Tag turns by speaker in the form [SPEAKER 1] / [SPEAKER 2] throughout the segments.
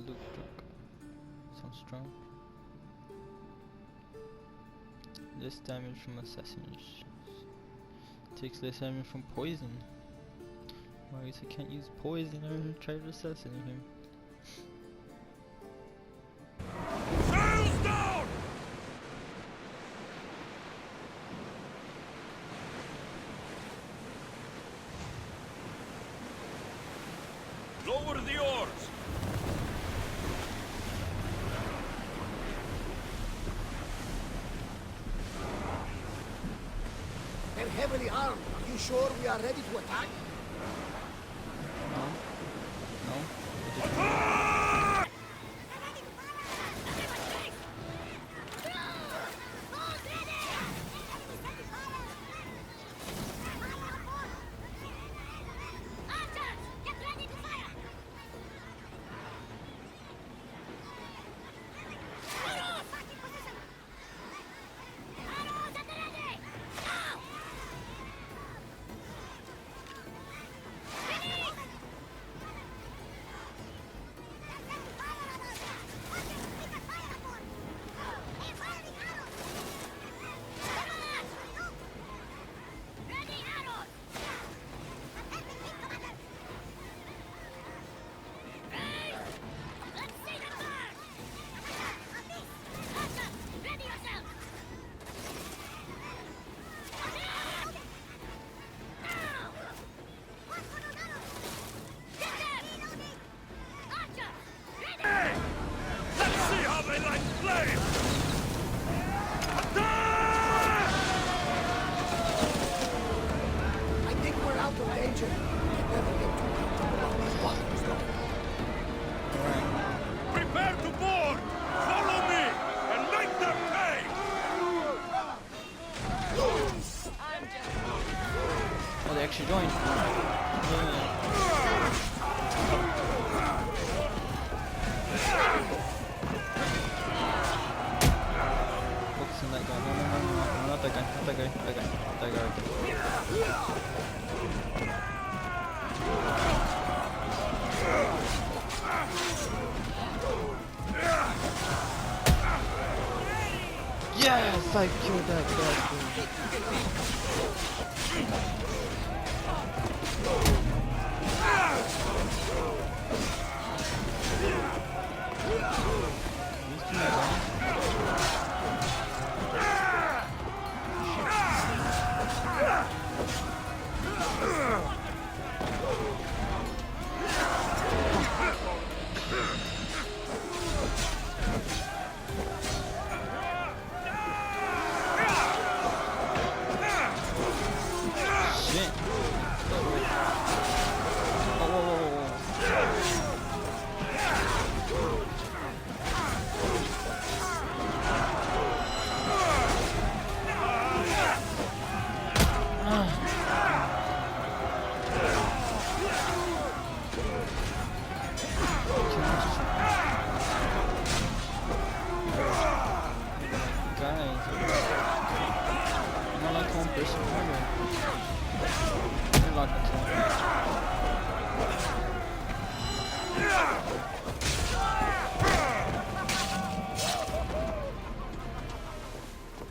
[SPEAKER 1] look drunk. Sounds strong. Less damage from assassination. Takes less damage from poison. Well, I guess I can't use poison or try to assassinate him.
[SPEAKER 2] Sails down! Lower the oars!
[SPEAKER 3] They're heavily armed. Are you sure we are ready to attack?
[SPEAKER 1] No. No.
[SPEAKER 2] Attack!
[SPEAKER 3] I think we're out of danger. Can never get too comfortable on these waters, though.
[SPEAKER 2] Prepare to board! Follow me and make them pay!
[SPEAKER 1] Oh, they actually joined. Yeah. Focus on that guy. No, not that guy. Not that guy. That guy. That guy right there. Yes, I killed that bastard. Shit. Guys, I'm not like one person ever. You're like that one.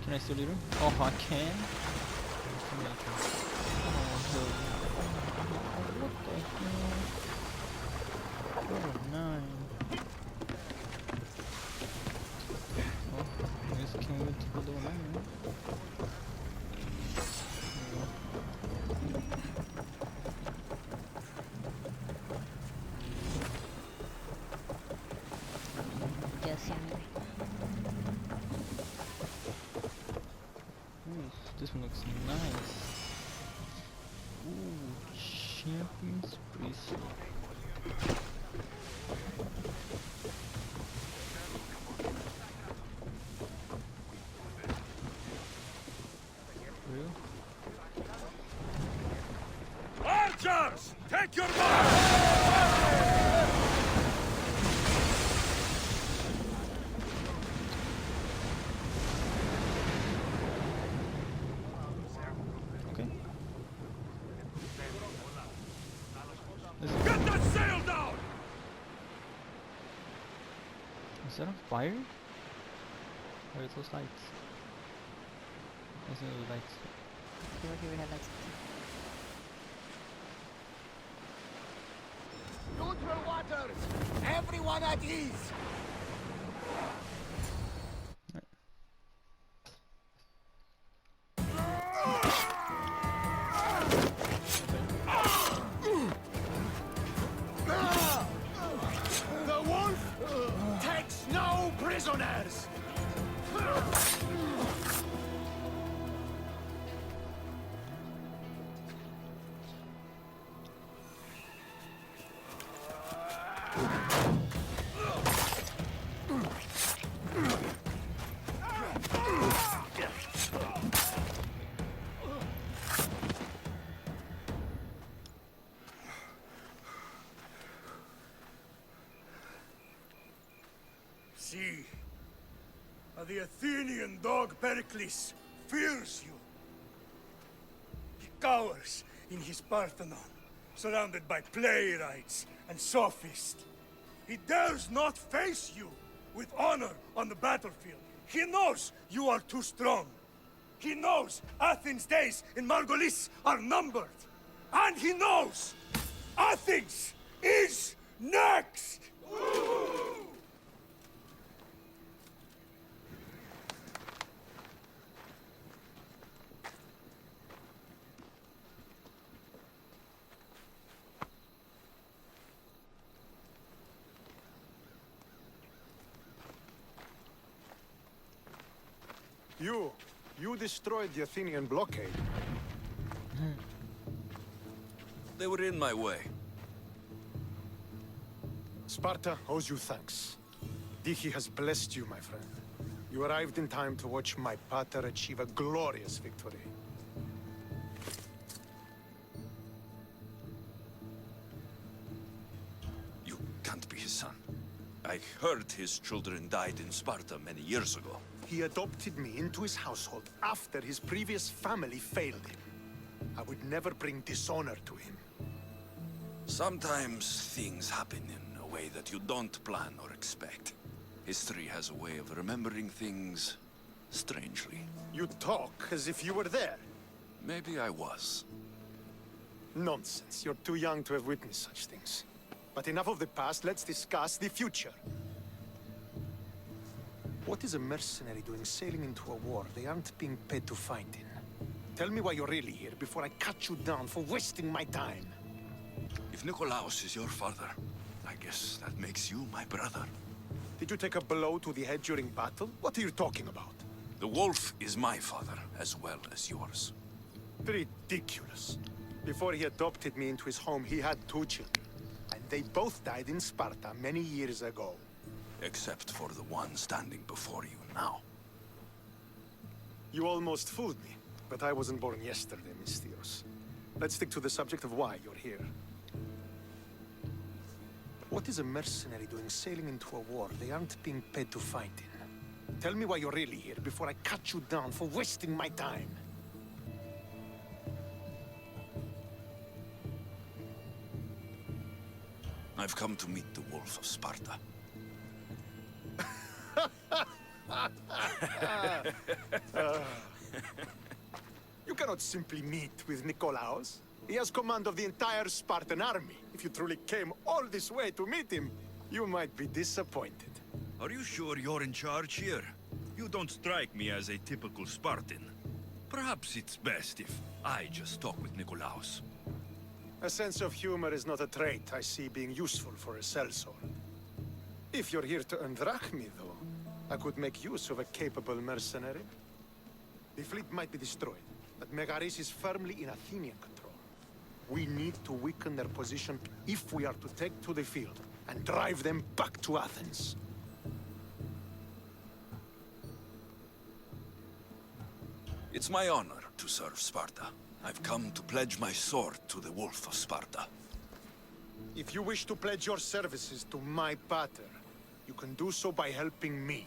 [SPEAKER 1] Can I still leave him? Oh, I can. Oh, hell yeah. What the hell? What a nine. Oh, I guess I can't wait to put the one on, right? Ooh, this one looks nice. Ooh, Champion's Bracelet. Real?
[SPEAKER 2] Archers! Take your mark!
[SPEAKER 1] Okay.
[SPEAKER 2] Get that sail down!
[SPEAKER 1] Is that on fire? Or are those lights? I think those lights.
[SPEAKER 4] Here we have lights.
[SPEAKER 3] Neutral waters! Everyone at ease!
[SPEAKER 2] The wolf takes no prisoners! See, the Athenian dog Pericles fears you. He cowers in his Parthenon, surrounded by playwrights and sophists. He dares not face you with honor on the battlefield. He knows you are too strong. He knows Athens' days in Margolis are numbered. And he knows Athens is next!
[SPEAKER 5] You destroyed the Athenian blockade.
[SPEAKER 2] They were in my way.
[SPEAKER 5] Sparta owes you thanks. Dichi has blessed you, my friend. You arrived in time to watch my pater achieve a glorious victory.
[SPEAKER 2] You can't be his son. I heard his children died in Sparta many years ago.
[SPEAKER 5] He adopted me into his household after his previous family failed him. I would never bring dishonor to him.
[SPEAKER 2] Sometimes things happen in a way that you don't plan or expect. History has a way of remembering things strangely.
[SPEAKER 5] You talk as if you were there.
[SPEAKER 2] Maybe I was.
[SPEAKER 5] Nonsense. You're too young to have witnessed such things. But enough of the past, let's discuss the future. What is a mercenary doing sailing into a war they aren't being paid to fight in? Tell me why you're really here before I cut you down for wasting my time.
[SPEAKER 2] If Nikolaos is your father, I guess that makes you my brother.
[SPEAKER 5] Did you take a blow to the head during battle? What are you talking about?
[SPEAKER 2] The wolf is my father, as well as yours.
[SPEAKER 5] Ridiculous. Before he adopted me into his home, he had 2 children. And they both died in Sparta many years ago.
[SPEAKER 2] Except for the one standing before you now.
[SPEAKER 5] You almost fooled me, but I wasn't born yesterday, Mystios. Let's stick to the subject of why you're here. What is a mercenary doing sailing into a war they aren't being paid to fight in? Tell me why you're really here before I cut you down for wasting my time.
[SPEAKER 2] I've come to meet the Wolf of Sparta.
[SPEAKER 5] You cannot simply meet with Nikolaos. He has command of the entire Spartan army. If you truly came all this way to meet him, you might be disappointed.
[SPEAKER 6] Are you sure you're in charge here? You don't strike me as a typical Spartan. Perhaps it's best if I just talk with Nikolaos.
[SPEAKER 5] A sense of humor is not a trait I see being useful for a sellsword. If you're here to earn drachmi, though, I could make use of a capable mercenary. The fleet might be destroyed, but Megaris is firmly in Athenian control. We need to weaken their position if we are to take to the field and drive them back to Athens.
[SPEAKER 2] It's my honor to serve Sparta. I've come to pledge my sword to the Wolf of Sparta.
[SPEAKER 5] If you wish to pledge your services to my pater, you can do so by helping me.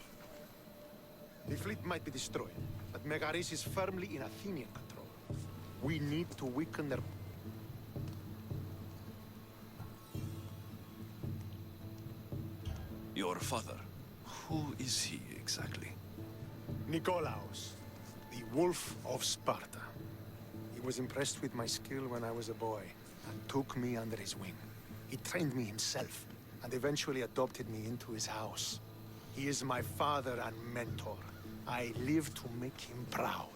[SPEAKER 5] The fleet might be destroyed, but Megaris is firmly in Athenian control. We need to weaken their...
[SPEAKER 2] Your father,
[SPEAKER 6] Who is he exactly?
[SPEAKER 5] Nikolaos, the Wolf of Sparta. He was impressed with my skill when I was a boy and took me under his wing. He trained me himself and eventually adopted me into his house. He is my father and mentor. I live to make him proud.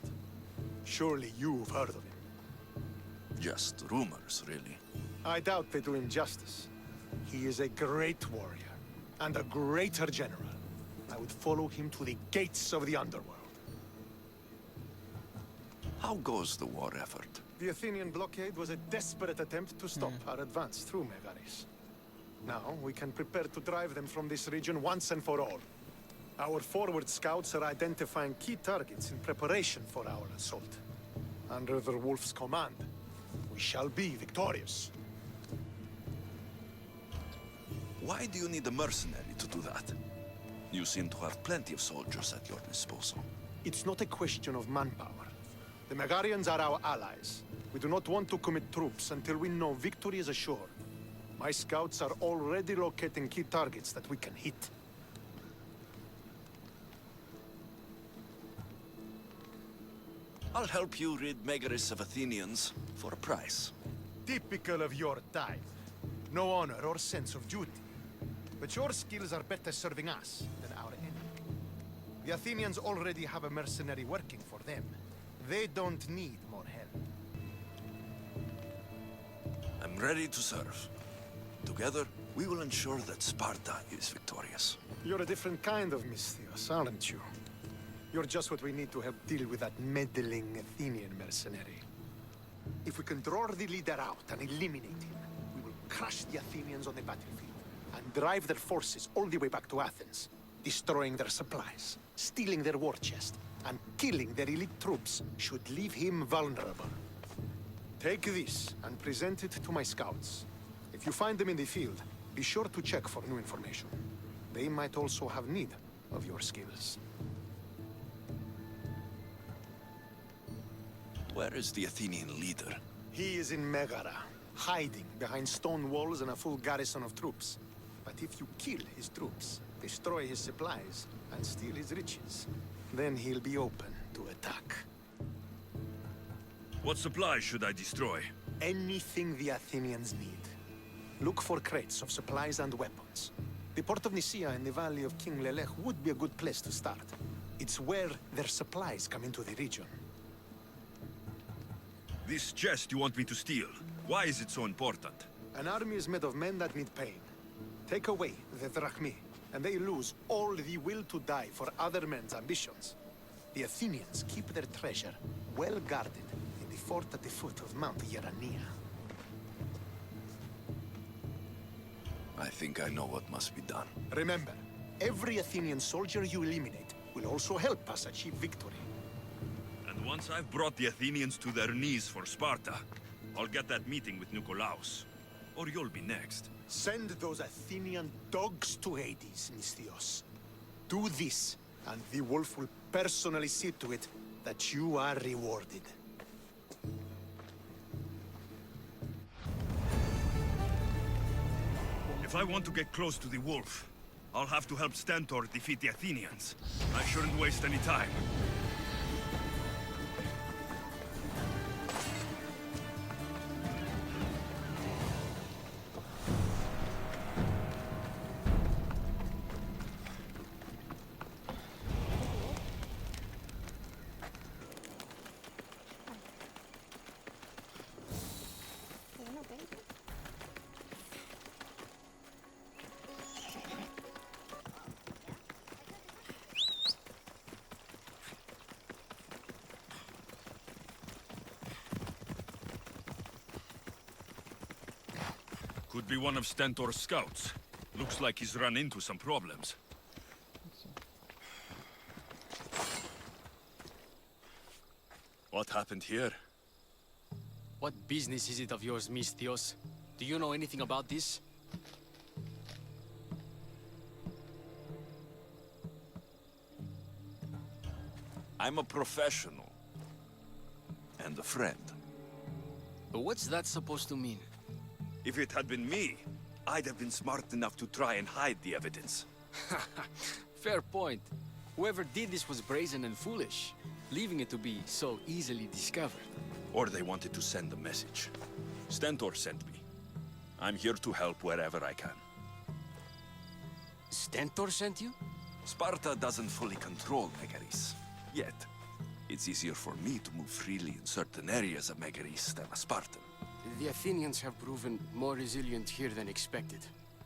[SPEAKER 5] Surely you've heard of him.
[SPEAKER 6] Just rumors, really.
[SPEAKER 5] I doubt they do him justice. He is a great warrior and a greater general. I would follow him to the gates of the underworld.
[SPEAKER 6] How goes the war effort?
[SPEAKER 5] The Athenian blockade was a desperate attempt to stop our advance through Megaris. Now we can prepare to drive them from this region once and for all. Our forward scouts are identifying key targets in preparation for our assault. Under the Wolf's command, we shall be victorious.
[SPEAKER 6] Why do you need a mercenary to do that? You seem to have plenty of soldiers at your disposal.
[SPEAKER 5] It's not a question of manpower. The Megarians are our allies. We do not want to commit troops until we know victory is assured. My scouts are already locating key targets that we can hit.
[SPEAKER 6] I'll help you rid Megaris of Athenians for a price.
[SPEAKER 5] Typical of your type. No honor or sense of duty. But your skills are better serving us than our enemy. The Athenians already have a mercenary working for them. They don't need more help.
[SPEAKER 6] I'm ready to serve. Together, we will ensure that Sparta is victorious.
[SPEAKER 5] You're a different kind of Misthios, aren't you? You're just what we need to help deal with that meddling Athenian mercenary. If we can draw the leader out and eliminate him, we will crush the Athenians on the battlefield and drive their forces all the way back to Athens, destroying their supplies, stealing their war chest, and killing their elite troops should leave him vulnerable. Take this and present it to my scouts. If you find them in the field, be sure to check for new information. They might also have need of your skills.
[SPEAKER 6] Where is the Athenian leader?
[SPEAKER 5] He is in Megara, hiding behind stone walls and a full garrison of troops. But if you kill his troops, destroy his supplies, and steal his riches, then he'll be open to attack.
[SPEAKER 6] What supplies should I destroy?
[SPEAKER 5] Anything the Athenians need. Look for crates of supplies and weapons. The port of Nicaea in the valley of King Lelech would be a good place to start. It's where their supplies come into the region.
[SPEAKER 6] This chest you want me to steal, why is it so important?
[SPEAKER 5] An army is made of men that need pain. Take away the drachmi, and they lose all the will to die for other men's ambitions. The Athenians keep their treasure well guarded in the fort at the foot of Mount Yerania.
[SPEAKER 6] I think I know what must be done.
[SPEAKER 5] Remember, every Athenian soldier you eliminate will also help us achieve victory.
[SPEAKER 6] And once I've brought the Athenians to their knees for Sparta, I'll get that meeting with Nikolaos. Or you'll be next.
[SPEAKER 5] Send those Athenian dogs to Hades, Misthios. Do this, and the wolf will personally see to it that you are rewarded.
[SPEAKER 6] If I want to get close to the wolf, I'll have to help Stentor defeat the Athenians. I shouldn't waste any time. Could be one of Stentor's scouts. Looks like he's run into some problems. What happened here?
[SPEAKER 7] What business is it of yours, Misthios? Do you know anything about this?
[SPEAKER 6] I'm a professional. And a friend.
[SPEAKER 7] But what's that supposed to mean?
[SPEAKER 6] If it had been me, I'd have been smart enough to try and hide the evidence.
[SPEAKER 7] Fair point. Whoever did this was brazen and foolish, leaving it to be so easily discovered.
[SPEAKER 6] Or they wanted to send a message. Stentor sent me. I'm here to help wherever I can.
[SPEAKER 7] Stentor sent you?
[SPEAKER 6] Sparta doesn't fully control Megaris. Yet. It's easier for me to move freely in certain areas of Megaris than a Spartan.
[SPEAKER 7] The Athenians have proven more resilient here than expected.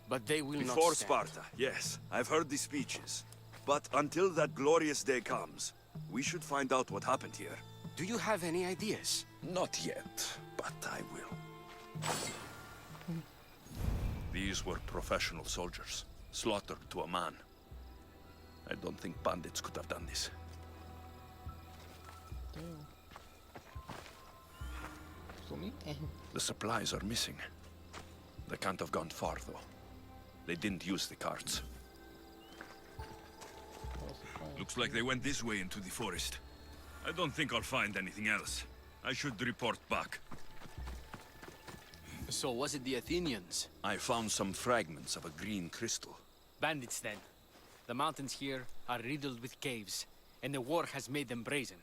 [SPEAKER 7] But they will not
[SPEAKER 6] Before
[SPEAKER 7] stand.
[SPEAKER 6] Sparta, yes. I've heard the speeches. But until that glorious day comes, we should find out what happened here.
[SPEAKER 7] Do you have any ideas?
[SPEAKER 6] Not yet, but I will. These were professional soldiers, slaughtered to a man. I don't think bandits could have done this.
[SPEAKER 1] Damn. So me?
[SPEAKER 6] The supplies are missing. They can't have gone far, though. They didn't use the carts. Looks like they went this way into the forest. I don't think I'll find anything else. I should report back.
[SPEAKER 7] So was it the Athenians?
[SPEAKER 6] I found some fragments of a green crystal.
[SPEAKER 7] Bandits then. The mountains here are riddled with caves, and the war has made them brazen.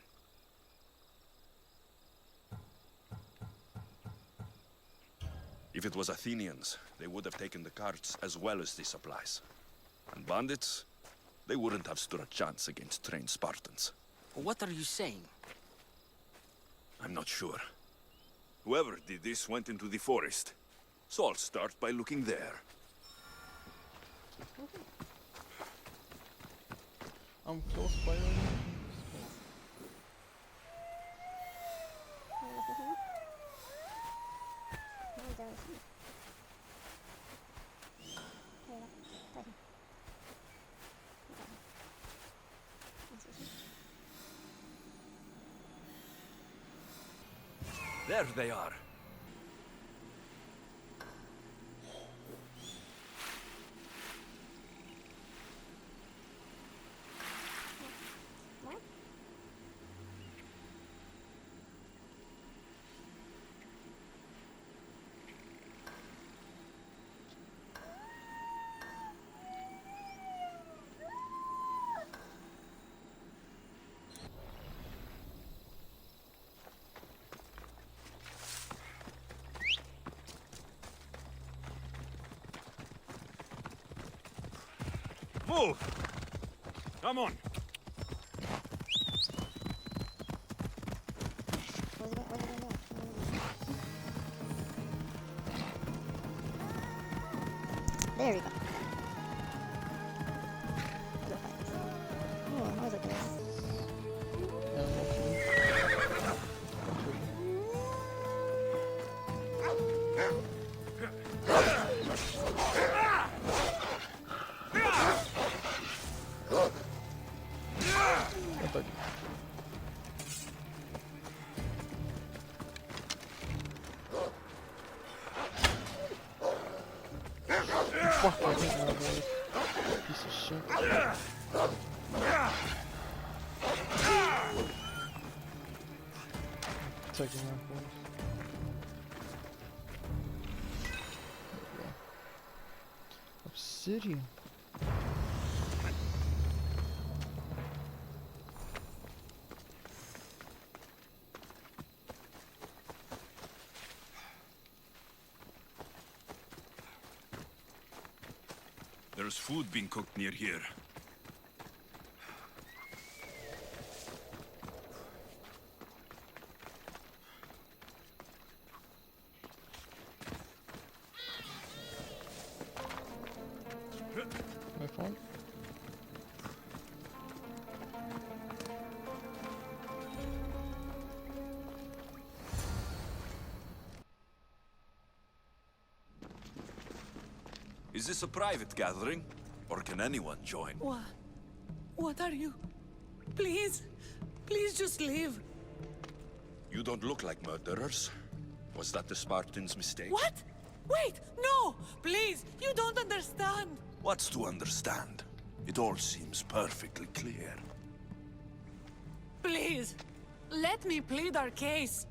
[SPEAKER 6] If it was Athenians, they would have taken the carts as well as the supplies. And bandits, they wouldn't have stood a chance against trained Spartans.
[SPEAKER 7] What are you saying?
[SPEAKER 6] I'm not sure. Whoever did this went into the forest. So I'll start by looking there.
[SPEAKER 1] I'm close by right
[SPEAKER 6] There they are. Move! Come on!
[SPEAKER 4] There we go. Oh, I was okay.
[SPEAKER 1] Fuck, I hate my voice. Piece of shit. Taking my voice. Obsidian.
[SPEAKER 6] There's food being cooked near here.
[SPEAKER 1] My phone?
[SPEAKER 6] Is this a private gathering? Or can anyone join?
[SPEAKER 8] What are you? Please, please just leave.
[SPEAKER 6] You don't look like murderers. Was that the Spartans' mistake?
[SPEAKER 8] What? Wait, no! Please, you don't understand.
[SPEAKER 6] What's to understand? It all seems perfectly clear.
[SPEAKER 8] Please, let me plead our case.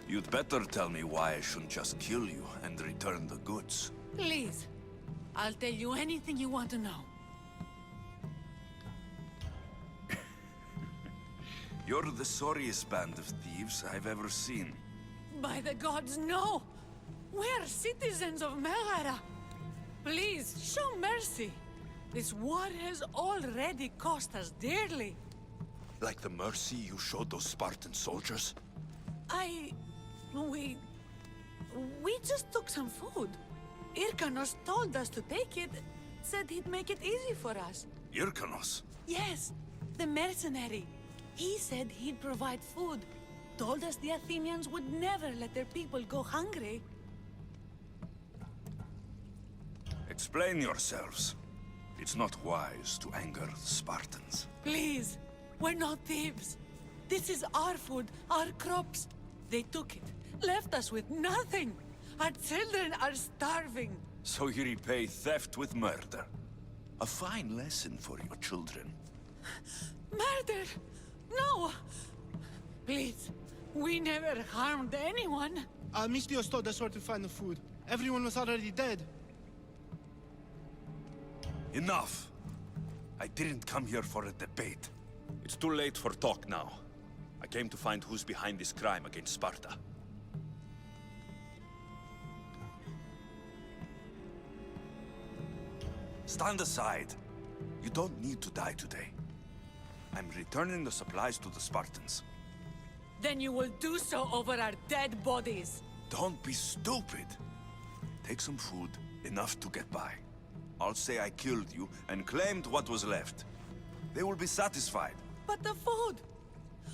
[SPEAKER 6] You'd better tell me why I shouldn't just kill you and return the goods.
[SPEAKER 8] Please. I'll tell you anything you want to know.
[SPEAKER 6] You're the sorriest band of thieves I've ever seen.
[SPEAKER 8] By the gods, no! We're citizens of Megara. Please, show mercy. This war has already cost us dearly.
[SPEAKER 6] Like the mercy you showed those Spartan soldiers?
[SPEAKER 8] We just took some food. Irkanos told us to take it, said he'd make it easy for us.
[SPEAKER 6] Irkanos?
[SPEAKER 8] Yes, the mercenary. He said he'd provide food. Told us the Athenians would never let their people go hungry.
[SPEAKER 6] Explain yourselves. It's not wise to anger the Spartans.
[SPEAKER 8] Please, we're not thieves. This is our food, our crops. They took it, left us with nothing. Our children are starving.
[SPEAKER 6] So you repay theft with murder. A fine lesson for your children.
[SPEAKER 8] Murder? No! Please, we never harmed anyone.
[SPEAKER 9] Misthios told us where to find the food. Everyone was already dead.
[SPEAKER 6] Enough! I didn't come here for a debate. It's too late for talk now. I came to find who's behind this crime against Sparta. Stand aside. You don't need to die today. I'm returning the supplies to the Spartans.
[SPEAKER 8] Then you will do so over our dead bodies.
[SPEAKER 6] Don't be stupid. Take some food, enough to get by. I'll say I killed you and claimed what was left. They will be satisfied.
[SPEAKER 8] But the food?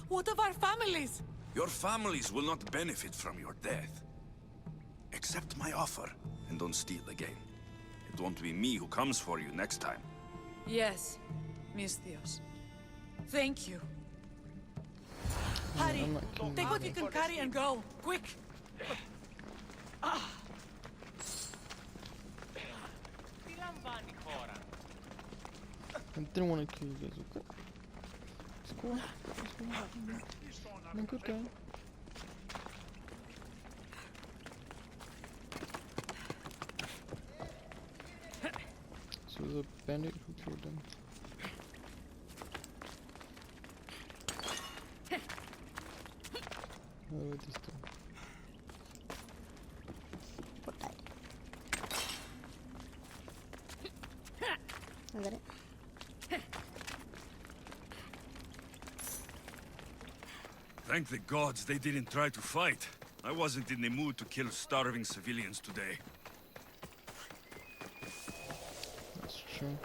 [SPEAKER 8] What of our families?
[SPEAKER 6] Your families will not benefit from your death. Accept my offer and don't steal again. It won't be me who comes for you next time.
[SPEAKER 8] Yes, Misthios. Thank you. Hurry, take what you can carry and go, quick!
[SPEAKER 1] I didn't want to kill you guys, okay? It's cool. It's cool. I'm a good guy. So the bandit who killed them. Oh, this time.
[SPEAKER 4] What died? I got it.
[SPEAKER 6] Thank the gods they didn't try to fight. I wasn't in the mood to kill starving civilians today.
[SPEAKER 1] That's true.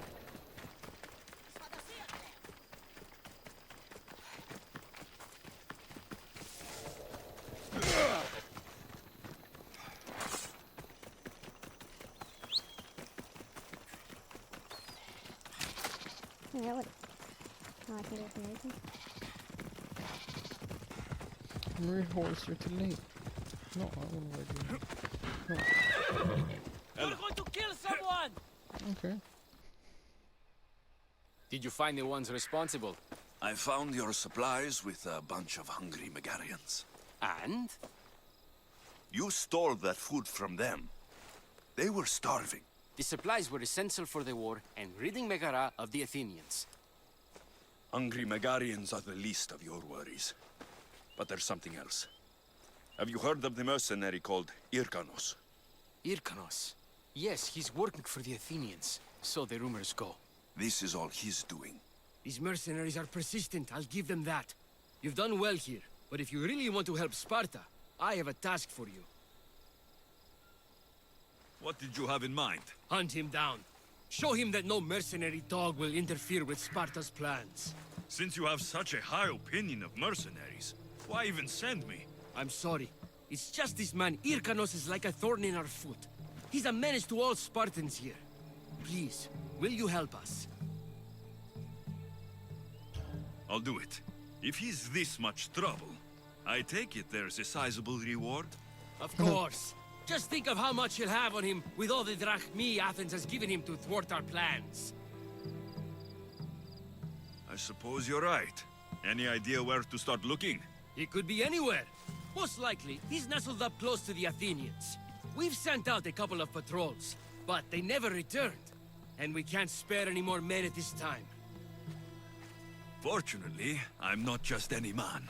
[SPEAKER 4] Yeah, what? Oh, I can do it from anything.
[SPEAKER 1] Marie horse, you're too late. No, I don't know what I do. No.
[SPEAKER 7] You're going to kill someone!
[SPEAKER 1] Okay.
[SPEAKER 7] Did you find the ones responsible?
[SPEAKER 6] I found your supplies with a bunch of hungry Megarians.
[SPEAKER 7] And?
[SPEAKER 6] You stole that food from them. They were starving.
[SPEAKER 7] The supplies were essential for the war and ridding Megara of the Athenians.
[SPEAKER 6] Hungry Megarians are the least of your worries. But there's something else. Have you heard of the mercenary called Irkanos?
[SPEAKER 7] Irkanos. Yes, he's working for the Athenians. So the rumors go.
[SPEAKER 6] This is all he's doing.
[SPEAKER 10] These mercenaries are persistent, I'll give them that. You've done well here, but if you really want to help Sparta, I have a task for you.
[SPEAKER 6] What did you have in mind?
[SPEAKER 10] Hunt him down. Show him that no mercenary dog will interfere with Sparta's plans.
[SPEAKER 6] Since you have such a high opinion of mercenaries, why even send me?
[SPEAKER 10] I'm sorry. It's just this man, Irkanos, is like a thorn in our foot. He's a menace to all Spartans here. Please, will you help us?
[SPEAKER 6] I'll do it. If he's this much trouble, I take it there's a sizable reward?
[SPEAKER 10] Of course. Just think of how much he'll have on him with all the drachmi Athens has given him to thwart our plans.
[SPEAKER 6] I suppose you're right. Any idea where to start looking?
[SPEAKER 10] He could be anywhere. Most likely, he's nestled up close to the Athenians. We've sent out a couple of patrols. but they never returned. And we can't spare any more men at this time.
[SPEAKER 6] Fortunately, I'm not just any man.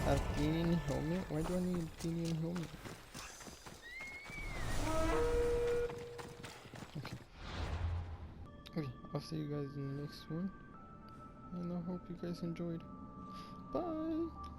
[SPEAKER 1] Athenian helmet? Why do I need Athenian helmet? Okay. Okay, I'll see you guys in the next one. And I hope you guys enjoyed. Bye!